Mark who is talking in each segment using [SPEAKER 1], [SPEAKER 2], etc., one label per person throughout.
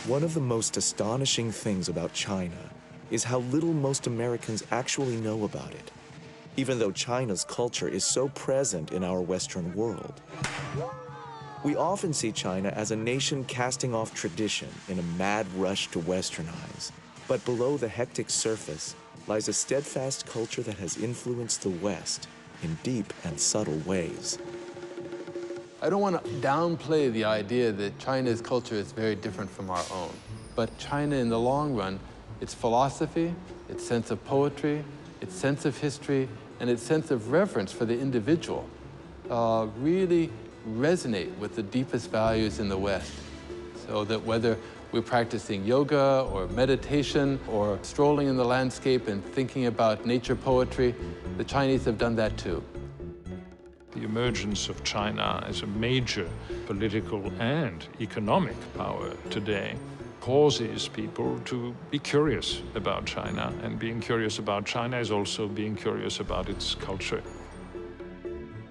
[SPEAKER 1] One of the most astonishing things about China is how little most Americans actually know about it, even though China's culture is so present in our Western world. We often see China as a nation casting off tradition in a mad rush to westernize. But below the hectic surface lies a steadfast culture that has influenced the West in deep and subtle ways.
[SPEAKER 2] I don't want to downplay the idea that China's culture is very different from our own. But China, in the long run, its philosophy, its sense of poetry, its sense of history, and its sense of reverence for the individual really resonate with the deepest values in the West. So that whether we're practicing yoga or meditation or strolling in the landscape and thinking about nature poetry, the Chinese have done that too.
[SPEAKER 3] The emergence of China as a major political and economic power today causes people to be curious about China, and being curious about China is also being curious about its culture.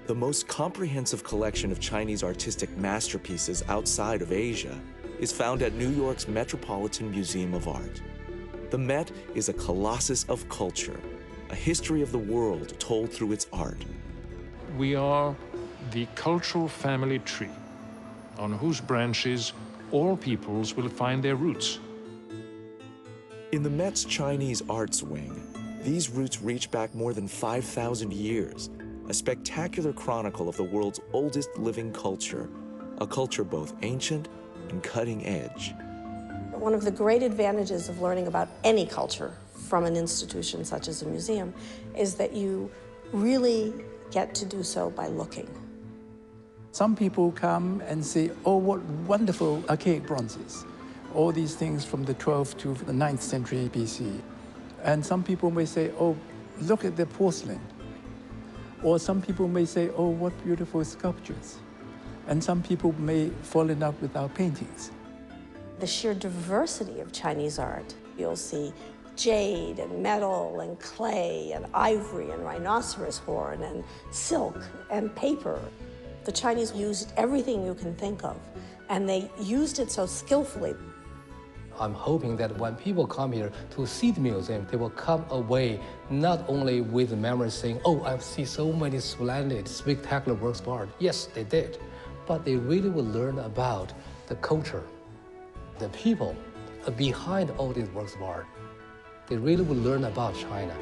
[SPEAKER 1] The most comprehensive collection of Chinese artistic masterpieces outside of Asia is found at New York's Metropolitan Museum of Art. The Met is a colossus of culture, a history of the world told through its art.
[SPEAKER 3] We are the cultural family tree on whose branches all peoples will find their roots.
[SPEAKER 1] In the Met's Chinese arts wing, these roots reach back more than 5,000 years, a spectacular chronicle of the world's oldest living culture, a culture both ancient and cutting edge.
[SPEAKER 4] One of the great advantages of learning about any culture from an institution such as a museum is that you really get to do so by looking.
[SPEAKER 5] Some people come and say, oh, what wonderful archaic bronzes. All these things from the 12th to the 9th century BC. And some people may say, oh, look at the porcelain. Or some people may say, oh, what beautiful sculptures. And some people may fall in love with our paintings.
[SPEAKER 4] The sheer diversity of Chinese art. You'll see jade and metal and clay and ivory and rhinoceros horn and silk and paper. The Chinese used everything you can think of, and they used it so skillfully.
[SPEAKER 6] I'm hoping that when people come here to see the museum, they will come away not only with the memory saying, oh, I've seen so many splendid, spectacular works of art. Yes, they did. But they really will learn about the culture, the people behind all these works of art. They really will learn about China.